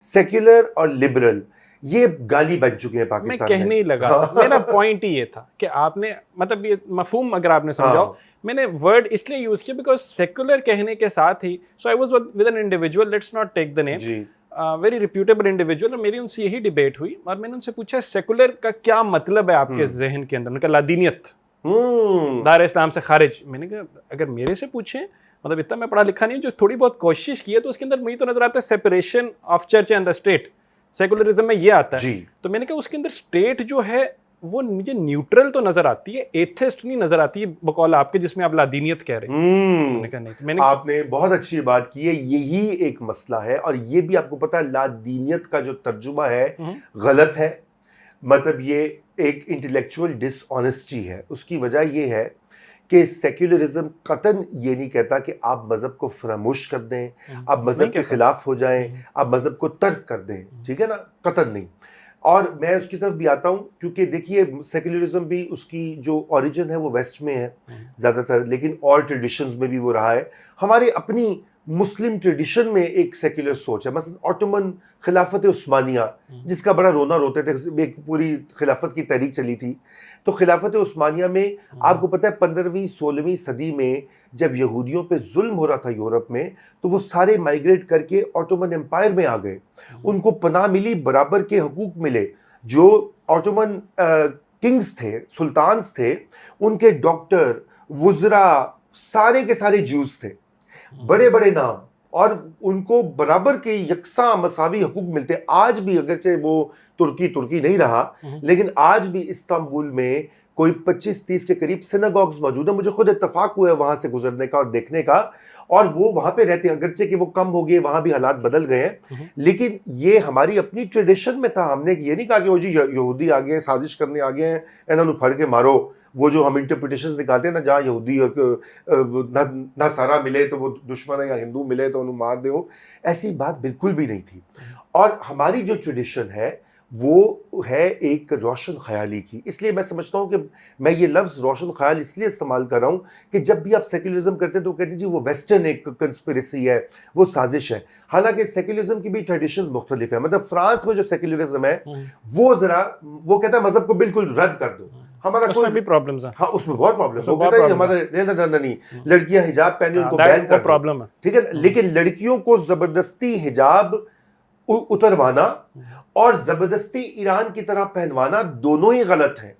Secular اور liberal یہ گالی بن چکے ہیں پاکستان میں کہنے ہی لگا میرا پوائنٹ ہی یہ تھا کہ آپ نے مطلب یہ مفہوم اگر آپ نے سمجھاؤ میں نے ورڈ اس لیے یوز کیا بیکاز سیکولر کہنے کے ساتھ ہی so I was with an individual let's not take the name very reputable individual, اور میری ان سے یہی ڈبیٹ ہوئی اور میں نے ان سے پوچھا سیکولر کا کیا مطلب ہے آپ کے ذہن کے اندر. میں نے کہا لادینیت, دار اسلام سے خارج. میں نے کہا اگر میرے سے پوچھیں مطلب اتنا میں پڑھا لکھا نہیں ہوں, جو تھوڑی بہت کوشش کی ہے تو اس کے اندر مجھے تو نظر آتا ہے separation of church and the state. Secularism میں یہ آتا ہے. تو میں نے کہا اس کے اندر اسٹیٹ جو ہے وہ مجھے نیوٹرل تو نظر آتی ہے, ایتھسٹ نہیں نظر آتی ہے بقول آپ کے جس میں آپ لادینیت کہہ رہے ہیں. آپ نے بہت اچھی بات کی ہے, یہی ایک مسئلہ ہے. اور یہ بھی آپ کو پتا ہے لادینیت کا جو ترجمہ ہے غلط ہے, مطلب یہ ایک انٹلیکچوئل ڈس آنیسٹی ہے. اس کی وجہ یہ ہے کہ سیکولرزم قطعاً یہ نہیں کہتا کہ آپ مذہب کو فراموش کر دیں, آپ مذہب کے خلاف ہو جائیں, آپ مذہب کو ترک کر دیں, ٹھیک ہے نا, قطعاً نہیں. اور میں اس کی طرف بھی آتا ہوں کیونکہ دیکھیے سیکولرزم بھی اس کی جو اوریجن ہے وہ ویسٹ میں ہے زیادہ تر, لیکن اور ٹریڈیشنز میں بھی وہ رہا ہے. ہمارے اپنی مسلم ٹریڈیشن میں ایک سیکولر سوچ ہے. مثلا آٹومن خلافت عثمانیہ جس کا بڑا رونا روتے تھے, ایک پوری خلافت کی تحریک چلی تھی. تو خلافت عثمانیہ میں آپ کو پتہ ہے 15ویں 16ویں صدی میں جب یہودیوں پہ ظلم ہو رہا تھا یورپ میں, تو وہ سارے مائیگریٹ کر کے آٹومن امپائر میں آ گئے. ان کو پناہ ملی, برابر کے حقوق ملے. جو آٹومن کنگز تھے, سلطانز تھے, ان کے ڈاکٹر وزراء سارے کے سارے جوز تھے, بڑے بڑے نام, اور ان کو برابر کے یکساں مساوی حقوق ملتے. آج بھی اگرچہ وہ ترکی نہیں رہا, لیکن آج بھی استنبول میں کوئی 25-30 کے قریب سیناگوگز موجود ہیں. مجھے خود اتفاق ہوا ہے وہاں سے گزرنے کا اور دیکھنے کا, اور وہ وہاں پہ رہتے ہیں, اگرچہ کہ وہ کم ہو گئے, وہاں بھی حالات بدل گئے ہیں, لیکن یہ ہماری اپنی ٹریڈیشن میں تھا. ہم نے یہ نہیں کہا کہ وہ جی یہودی آگے ہیں, سازش کرنے آگے ہیں, انہوں نے پھڑ کے مارو. وہ جو ہم انٹرپریٹیشنز نکالتے ہیں نا, جہاں یہودی نہ سارا ملے تو وہ دشمن ہے, یا ہندو ملے تو انہوں مار دے, ایسی بات بالکل بھی نہیں تھی. اور ہماری جو ٹریڈیشن ہے وہ ہے ایک روشن خیالی کی. اس لیے میں سمجھتا ہوں کہ میں یہ لفظ روشن خیال اس لیے استعمال کر رہا ہوں کہ جب بھی آپ سیکولرزم کرتے ہیں تو کہتے ہیں جی وہ ویسٹرن ایک کنسپریسی ہے, وہ سازش ہے. حالانکہ سیکولرزم کی بھی ٹریڈیشنز مختلف ہیں. مطلب فرانس میں جو سیکولرزم ہے وہ کہتا ہے مذہب کو بالکل رد کر دو. ہمارا اس میں بھی پرابلمز ہیں. ہاں اس میں بہت پرابلم. وہ کہتا ہے ہمارے نہیں لڑکیاں حجاب پہنے ان کو بین کر پرابلم ہے, ٹھیک ہے, لیکن لڑکیوں کو زبردستی حجاب اتروانا اور زبردستی ایران کی طرح پہنوانا دونوں ہی غلط ہیں.